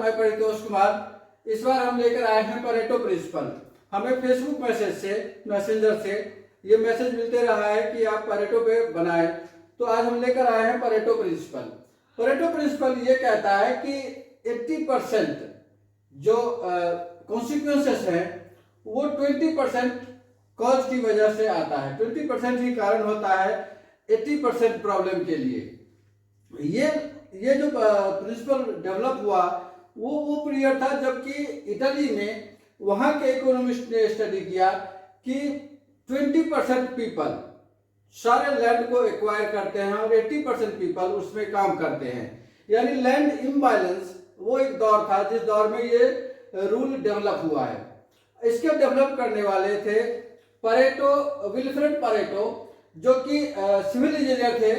मैं परितोष कुमार। इस बार हम लेकर आए हैं परेटो प्रिंसिपल। हमें फेसबुक मैसेंजर से ये मैसेज मिलते रहा है कि आप परेटो पे बनाएं, तो आज हम लेकर आए हैं परेटो प्रिंसिपल। परेटो प्रिंसिपल ये कहता है कि 80% जो कॉन्सिक्वेंसेस हैं वो 20% कॉज की वजह से आता है। 20% ही कारण होता है 80% प्रॉब्लम के लिए। ये जो प्रिंसिपल डेवलप हुआ वो पीरियड था जबकि इटली में वहां के इकोनॉमिस्ट ने स्टडी किया कि 20% पीपल सारे लैंड को एक्वायर करते हैं और 80% पीपल उसमें काम करते हैं। यानी लैंड इम्बैलेंस वो एक दौर था जिस दौर में ये रूल डेवलप हुआ है। इसके डेवलप करने वाले थे विल्फ्रेड परेटो, जो कि सिविल इंजीनियर थे,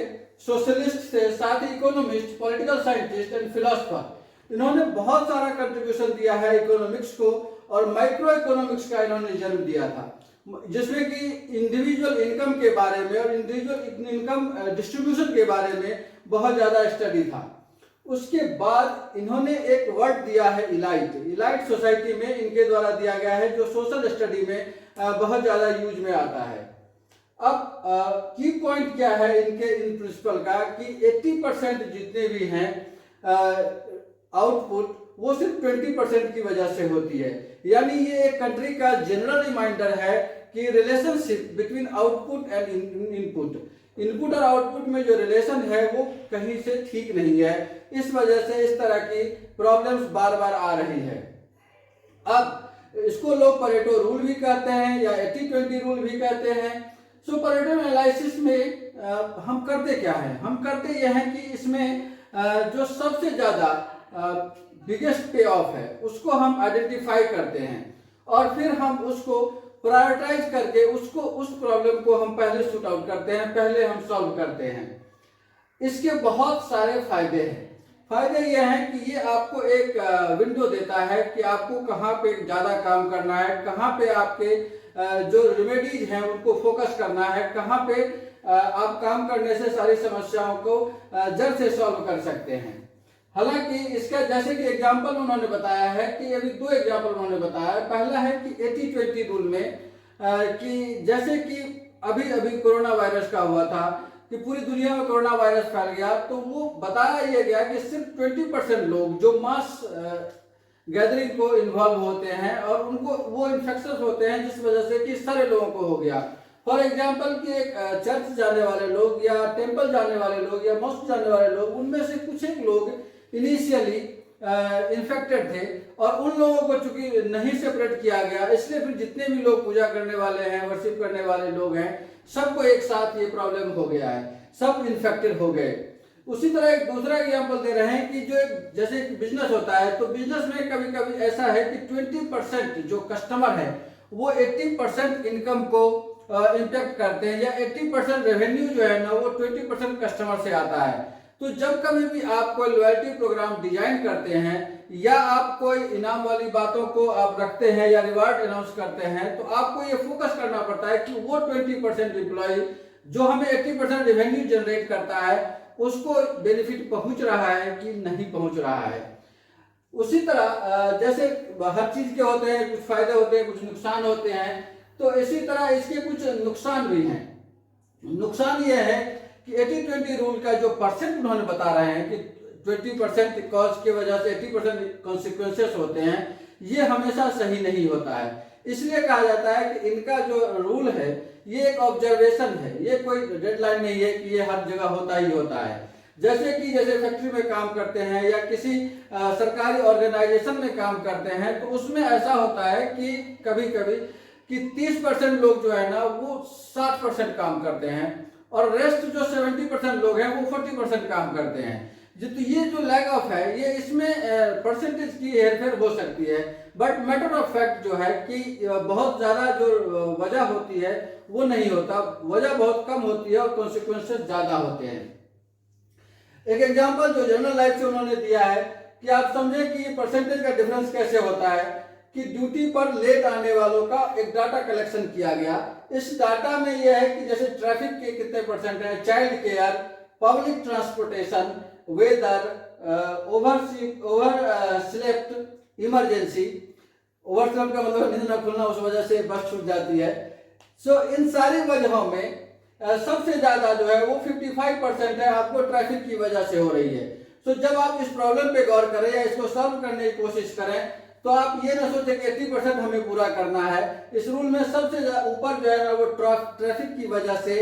सोशलिस्ट थे, साथ ही economist, political scientist and philosopher. इन्होंने बहुत सारा कंट्रीब्यूशन दिया है इकोनॉमिक्स को और माइक्रो इकोनॉमिक्स का इन्होंने जन्म दिया था, जिसमें कि इंडिविजुअल इनकम के बारे में और इंडिविजुअल इनकम डिस्ट्रीब्यूशन के बारे में बहुत ज्यादा स्टडी था। उसके बाद इन्होंने एक वर्ड दिया है इलाइट सोसाइटी में इनके द्वारा दिया गया है, जो सोशल स्टडी में बहुत ज्यादा यूज में आता है। अब की पॉइंट क्या है इन प्रिंसिपल का कि 80% जितने भी हैं आउटपुट वो सिर्फ 20% की वजह से होती है। यानी ये एक कंट्री का जनरल रिमाइंडर है कि relationship between output and input और आउटपुट में जो रिलेशन है वो कहीं से ठीक नहीं है। इस वजह से इस तरह की प्रॉब्लम्स बार बार आ रही है। अब इसको लोग परेटो रूल भी कहते हैं या 80-20 रूल भी कहते हैं। सो परेटो एनालिसिस में हम करते क्या है, हम करते यह है कि इसमें जो सबसे ज्यादा बिगेस्ट पे ऑफ है उसको हम आइडेंटिफाई करते हैं और फिर हम उसको प्रायोरिटाइज करके उस प्रॉब्लम को हम पहले शूट आउट करते हैं, पहले हम सॉल्व करते हैं। इसके बहुत सारे फायदे हैं। फायदे यह है कि ये आपको एक विंडो देता है कि आपको कहाँ पे ज़्यादा काम करना है, कहाँ पे आपके जो रेमेडीज हैं उनको फोकस करना है, कहाँ पे आप काम करने से सारी समस्याओं को जड़ से सॉल्व कर सकते हैं। हालांकि इसका जैसे कि एग्जाम्पल उन्होंने बताया है कि अभी 2 एग्जाम्पल उन्होंने बताया है। पहला है कि 80-20 रूल में कि जैसे कि अभी कोरोना वायरस का हुआ था कि पूरी दुनिया में कोरोना वायरस फैल गया, तो वो बताया यह गया कि सिर्फ 20% लोग जो मास गैदरिंग को इन्वॉल्व होते हैं और उनको वो इन्फेक्शन होते हैं जिस वजह से कि सारे लोगों को हो गया। फॉर एग्जाम्पल कि एक चर्च जाने वाले लोग या टेम्पल जाने वाले लोग या मॉस्क जाने वाले लोग, उनमें से कुछ एक लोग इनिशियली इन्फेक्टेड थे और उन लोगों को चूंकि नहीं सेपरेट किया गया, इसलिए फिर जितने भी लोग पूजा करने वाले हैं, वर्शिप करने वाले लोग हैं, सबको एक साथ ये प्रॉब्लम हो गया है, सब इन्फेक्टेड हो गए। उसी तरह एक दूसरा एग्जाम्पल दे रहे हैं कि जो एक जैसे बिजनेस होता है, तो बिजनेस में कभी कभी ऐसा है कि 20% जो कस्टमर है वो 80% इनकम को इम्पैक्ट करते हैं, या 80% रेवेन्यू जो है ना वो 20% कस्टमर से आता है। तो जब कभी भी आप कोई लॉयल्टी प्रोग्राम डिजाइन करते हैं या आप कोई इनाम वाली बातों को आप रखते हैं या रिवार्ड अनाउंस करते हैं, तो आपको ये फोकस करना पड़ता है कि वो 20% एम्प्लॉय जो हमें 80% रेवेन्यू जनरेट करता है उसको बेनिफिट पहुंच रहा है कि नहीं पहुंच रहा है। उसी तरह जैसे हर चीज के होते हैं, कुछ फायदे होते हैं, कुछ नुकसान होते हैं, तो इसी तरह इसके कुछ नुकसान भी हैं। नुकसान यह है कि 80-20 रूल का जो परसेंट उन्होंने बता रहे हैं कि 20% कॉज की वजह से 80% कॉन्सिक्वेंसेस होते हैं, ये हमेशा सही नहीं होता है। इसलिए कहा जाता है कि इनका जो रूल है ये एक ऑब्जर्वेशन है, ये कोई डेडलाइन नहीं है कि ये हर जगह होता ही होता है। जैसे फैक्ट्री में काम करते हैं या किसी सरकारी ऑर्गेनाइजेशन में काम करते हैं, तो उसमें ऐसा होता है कि कभी कभी कि 30% लोग जो है ना वो 60% काम करते हैं और रेस्ट जो 70% लोग हैं वो 40% काम करते हैं। तो ये जो लैग ऑफ है ये इसमें परसेंटेज की हेरफेर हो सकती है, बट मैटर ऑफ फैक्ट जो है कि बहुत ज्यादा जो वजह होती है वो नहीं होता, वजह बहुत कम होती है और कॉन्सिक्वेंसेस ज्यादा होते हैं। एक एग्जांपल जो जनरल लाइफ से उन्होंने दिया है कि आप समझे कि परसेंटेज का डिफरेंस कैसे होता है कि ड्यूटी पर लेट आने वालों का एक डाटा कलेक्शन किया गया। इस डाटा में यह है कि जैसे ट्रैफिक के कितने परसेंट है, child care, public transportation, weather, overslept emergency, oversleep का मतलब नींद न खुलना, उस वजह से बस छूट जाती है। सो इन सारी वजहों में सबसे ज्यादा जो है वो 55% है आपको ट्रैफिक की वजह से हो रही है। सो जब आप इस प्रॉब्लम पे गौर करें या इसको सॉल्व करने की कोशिश करें तो आप ये ना सोचें कि 80% हमें पूरा करना है। इस रूल में सबसे ऊपर जो है ना वो ट्रैफिक की वजह से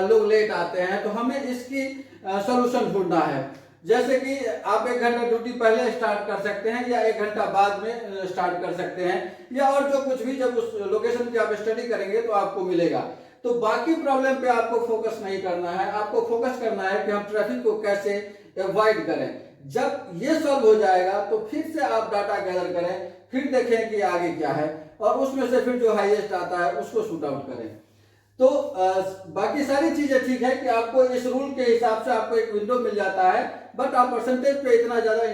लोग लेट आते हैं, तो हमें इसकी सॉल्यूशन ढूंढना है। जैसे कि आप 1 घंटा ड्यूटी पहले स्टार्ट कर सकते हैं या 1 घंटा बाद में स्टार्ट कर सकते हैं, या और जो कुछ भी जब उस लोकेशन की आप स्टडी करेंगे तो आपको मिलेगा। तो बाकी प्रॉब्लम पे आपको फोकस नहीं करना है, आपको फोकस करना है कि हम ट्रैफिक को कैसे अवॉइड करें। जब ये सॉल्व हो जाएगा तो फिर से आप डाटा गैदर करें, फिर देखें कि आगे क्या है और उसमें से फिर जो हाईएस्ट आता है उसको शूट आउट करें। तो बाकी सारी चीजें ठीक है कि आपको इस रूल के हिसाब से आपको एक विंडो मिल जाता है, बट आप परसेंटेज पे इतना ज्यादा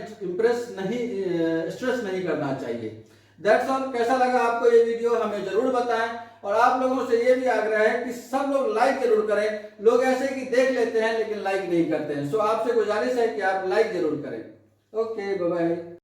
स्ट्रेस नहीं करना चाहिए। That's all. कैसा लगा आपको ये वीडियो हमें जरूर बताएं, और आप लोगों से ये भी आग्रह है कि सब लोग लाइक जरूर करें। लोग ऐसे कि देख लेते हैं लेकिन लाइक नहीं करते हैं। सो आपसे गुजारिश है कि आप लाइक जरूर करें। Okay, bye bye.